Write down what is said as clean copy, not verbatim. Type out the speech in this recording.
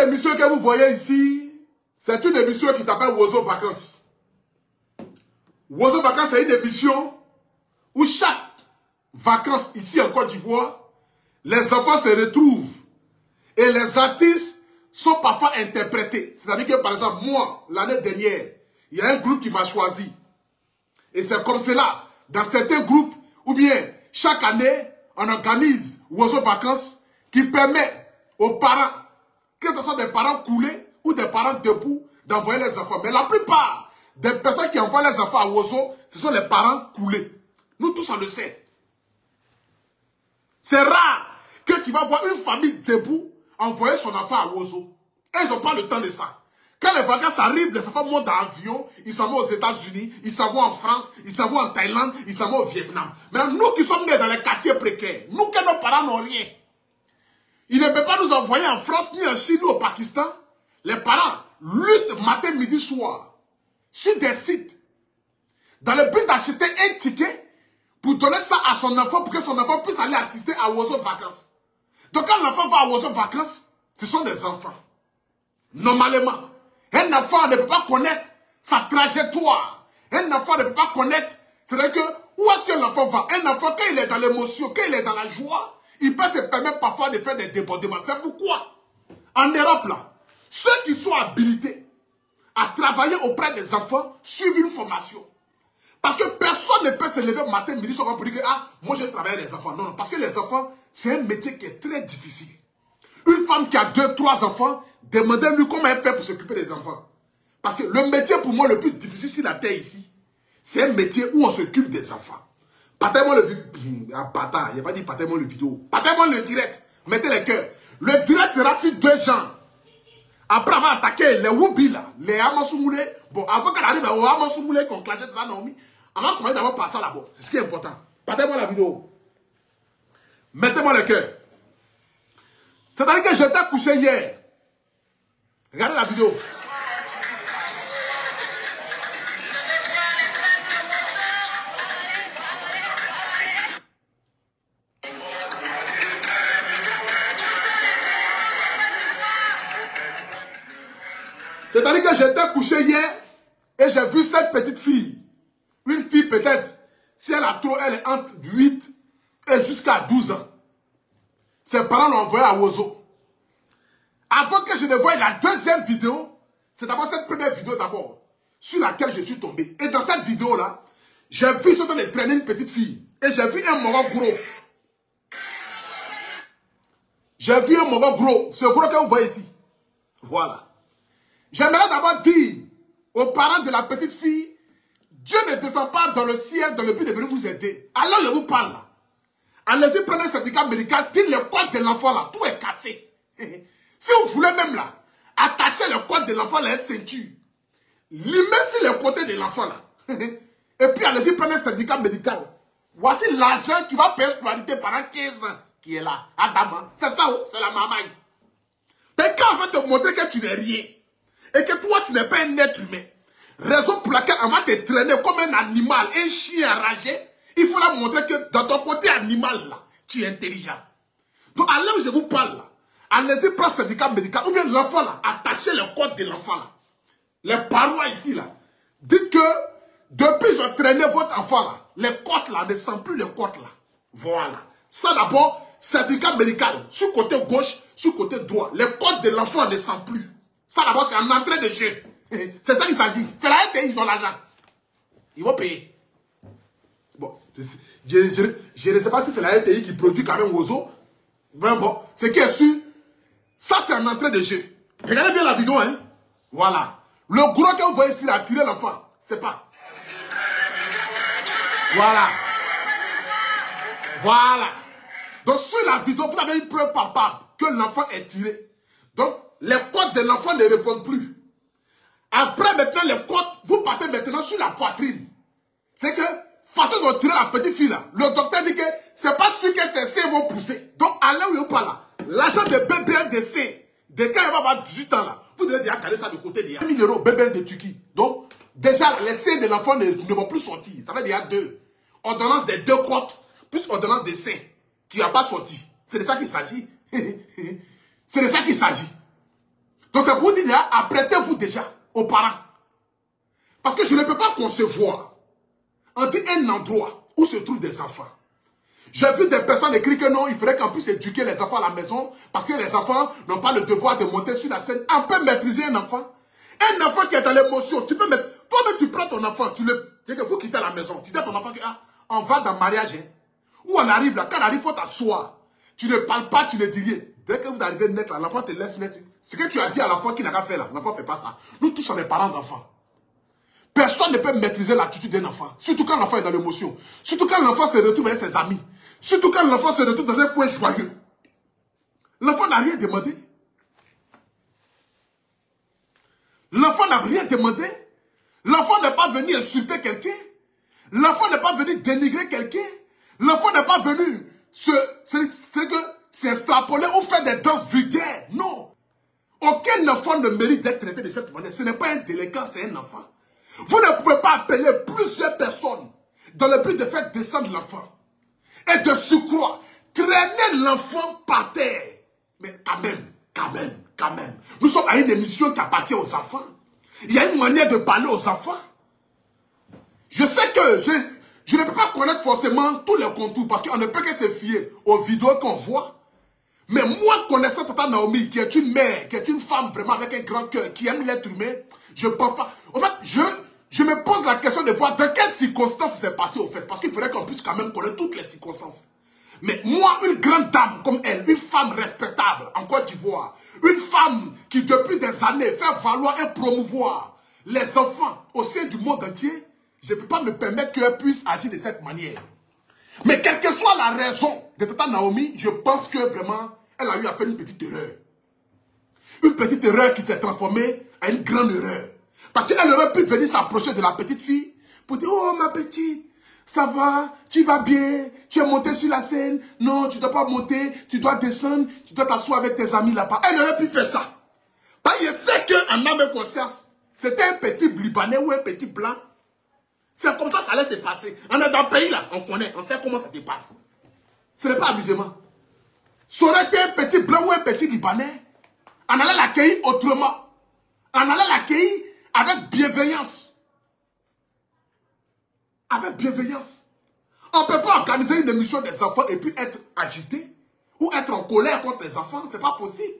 émission que vous voyez ici, c'est une émission qui s'appelle Wozo Vacances. Wozo Vacances, c'est une émission où chaque vacances ici en Côte d'Ivoire, les enfants se retrouvent et les artistes sont parfois interprétés. C'est-à-dire que, par exemple, moi, l'année dernière, il y a un groupe qui m'a choisi. Et c'est comme cela, dans certains groupes, ou bien chaque année, on organise Wozo Vacances qui permet aux parents, que ce soit des parents coulés ou des parents debout, d'envoyer les enfants. Mais la plupart des personnes qui envoient les enfants à Wozo, ce sont les parents coulés. Nous tous, on le sait. C'est rare que tu vas voir une famille debout envoyer son enfant à Wozo. Et ils n'ont pas le temps de ça. Quand les vacances arrivent, les enfants montent dans l'avion, ils s'en vont aux États-Unis, ils s'en vont en France, ils s'en vont en Thaïlande, ils s'en vont au Vietnam. Mais nous qui sommes nés dans les quartiers précaires, nous que nos parents n'ont rien, ils ne peuvent pas nous envoyer en France, ni en Chine, ni au Pakistan. Les parents luttent matin, midi, soir, sur des sites, dans le but d'acheter un ticket pour donner ça à son enfant, pour que son enfant puisse aller assister à Wozo Vacances. Donc quand l'enfant va à Wozo Vacances, ce sont des enfants. Normalement, un enfant ne peut pas connaître sa trajectoire. Un enfant ne peut pas connaître, c'est-à-dire que où est-ce que l'enfant va? Un enfant, quand il est dans l'émotion, quand il est dans la joie, il peut se permettre parfois de faire des débordements. C'est pourquoi, en Europe, là, ceux qui sont habilités à travailler auprès des enfants suivent une formation. Parce que personne ne peut se lever matin, midi, soir pour dire que ah, moi je travaille les enfants. Non, non, parce que les enfants, c'est un métier qui est très difficile. Une femme qui a 2, 3 enfants, demandez-lui comment elle fait pour s'occuper des enfants. Parce que le métier pour moi le plus difficile sur la terre ici, c'est un métier où on s'occupe des enfants. Partez-moi le vidéo. Ah, bâtard, il n'a pas dit partez-moi le vidéo. Partez-moi le direct. Mettez les cœurs. Le direct sera sur 2 gens. Après avoir attaqué les Woubi là, les Amasoumoulé. Bon, avant qu'elle arrive aux Amasoumoulé qu'on clashait de la Naomi, on va commencer d'abord par ça là-bas. C'est ce qui est important. Partez-moi la vidéo. Mettez-moi le cœur. C'est-à-dire que j'étais couché hier. Regardez la vidéo. C'est-à-dire que j'étais couché hier et j'ai vu cette petite fille. Une fille peut-être, si elle a trop, elle est entre 8 et jusqu'à 12 ans. Ses parents l'ont envoyée à Wozo. Avant que je ne voie la deuxième vidéo, c'est d'abord cette première vidéo d'abord, sur laquelle je suis tombé. Et dans cette vidéo-là, j'ai vu ce de traîner une petite fille. Et j'ai vu un moment gros. J'ai vu un moment gros. Ce gros que vous voyez ici. Voilà. J'aimerais d'abord dire aux parents de la petite fille, Dieu ne descend pas dans le ciel dans le but de venir vous aider. Alors je vous parle là. Allez-y prendre un certificat médical, dites le code de l'enfant là, tout est cassé. Si vous voulez même là, attacher le code de l'enfant à une ceinture, limez sur le côté de l'enfant là. Et puis allez-y prendre un certificat médical. Voici l'argent qui va payer scolarité pendant 15 ans qui est là. Adama, c'est ça, c'est la mamaille. Mais quand on va te montrer que tu n'es rien, et que toi, tu n'es pas un être humain. Raison pour laquelle on va te traîner comme un animal, un chien enragé. Il faut leur montrer que dans ton côté animal, là, tu es intelligent. Donc, à l'heure où je vous parle, là, allez-y prendre ce certificat médical, ou bien l'enfant, là, attachez le code de l'enfant, là. Les parois ici, là. Dites que, depuis qu'ils ont traîné votre enfant, là, les côtes, là, ne sentent plus les côtes, là. Voilà. Ça, d'abord, certificat médical, sur le côté gauche, sur le côté droit. Les côtes de l'enfant ne sentent plus. Ça d'abord c'est en entrée de jeu. C'est ça qu'il s'agit. C'est la RTI, ils ont l'argent. Ils vont payer. Bon, je ne sais pas si c'est la RTI qui produit quand même Wozo. Mais bon, ce qui est sûr, ça c'est en entrée de jeu. Regardez bien la vidéo, hein. Voilà. Le gros que vous voyez ici, il a tiré l'enfant. C'est pas. Voilà. Voilà. Donc sur la vidéo, vous avez une preuve palpable que l'enfant est tiré. Donc, les côtes de l'enfant ne répondent plus. Après, maintenant, les côtes, vous partez maintenant sur la poitrine. C'est que, façon de tirer la petite fille là, le docteur dit que c'est pas sûr que ses seins vont pousser. Donc, à l'heure où il parle là, l'argent de bébé de seins, de quand il va avoir 18 ans là, vous devez déjà garder ça de côté déjà. 1 000 € bébé de Turquie. Donc, déjà, les seins de l'enfant ne vont plus sortir. Ça veut dire qu'il y a 2. Ordonnance des 2 côtes, plus ordonnance des seins, qui n'a pas sorti. C'est de ça qu'il s'agit. C'est de ça qu'il s'agit. Donc c'est pour vous dire déjà, apprêtez-vous déjà aux parents. Parce que je ne peux pas concevoir entre un endroit où se trouvent des enfants. J'ai vu des personnes écrire que non, il faudrait qu'on puisse éduquer les enfants à la maison parce que les enfants n'ont pas le devoir de monter sur la scène. On peut maîtriser un enfant. Un enfant qui est dans l'émotion, tu peux mettre... Toi-même, tu prends ton enfant, tu le... C'est que vous quittez la maison. Tu dis à ton enfant que on va dans le mariage. Hein. Où on arrive là, quand on arrive, il faut t'asseoir. Tu ne parles pas, tu ne dis rien. Dès que vous arrivez net là, l'enfant te laisse net. Ce que tu as dit à l'enfant qui n'a pas fait là, l'enfant ne fait pas ça. Nous tous, on est parents d'enfants. Personne ne peut maîtriser l'attitude d'un enfant. Surtout quand l'enfant est dans l'émotion. Surtout quand l'enfant se retrouve avec ses amis. Surtout quand l'enfant se retrouve dans un coin joyeux. L'enfant n'a rien demandé. L'enfant n'a rien demandé. L'enfant n'est pas venu insulter quelqu'un. L'enfant n'est pas venu dénigrer quelqu'un. L'enfant n'est pas venu s'extrapoler ou faire des danses vulgaires. Non. Aucun enfant ne mérite d'être traité de cette manière. Ce n'est pas un délinquant, c'est un enfant. Vous ne pouvez pas appeler plusieurs personnes dans le but de faire descendre l'enfant. Et de surcroît, traîner l'enfant par terre. Mais quand même. Nous sommes à une émission qui appartient aux enfants. Il y a une manière de parler aux enfants. Je sais que je ne peux pas connaître forcément tous les contours parce qu'on ne peut que se fier aux vidéos qu'on voit. Mais moi, connaissant Tata Naomi, qui est une mère, qui est une femme vraiment avec un grand cœur, qui aime l'être humain, je ne pense pas. En fait, je me pose la question de voir dans quelles circonstances c'est passé au fait. Parce qu'il faudrait qu'on puisse quand même connaître toutes les circonstances. Mais moi, une grande dame comme elle, une femme respectable en Côte d'Ivoire, une femme qui depuis des années fait valoir et promouvoir les enfants au sein du monde entier, je ne peux pas me permettre qu'elle puisse agir de cette manière. Mais quelle que soit la raison de Tata Naomi, je pense que vraiment, elle a eu à faire une petite erreur. Une petite erreur qui s'est transformée en une grande erreur. Parce qu'elle aurait pu venir s'approcher de la petite fille pour dire « Oh ma petite, ça va, tu vas bien, tu es monté sur la scène, non, tu ne dois pas monter, tu dois descendre, tu dois t'asseoir avec tes amis là-bas. » Elle aurait pu faire ça. Parce qu'elle sait qu'en âme et conscience, c'était un petit Libanais ou un petit blanc. C'est comme ça que ça allait se passer. On est dans le pays là, on connaît, on sait comment ça se passe. Ce n'est pas amusement. Ça aurait été un petit blanc ou un petit Libanais, on allait l'accueillir autrement. On allait l'accueillir avec bienveillance. Avec bienveillance. On ne peut pas organiser une émission des enfants et puis être agité ou être en colère contre les enfants. Ce n'est pas possible.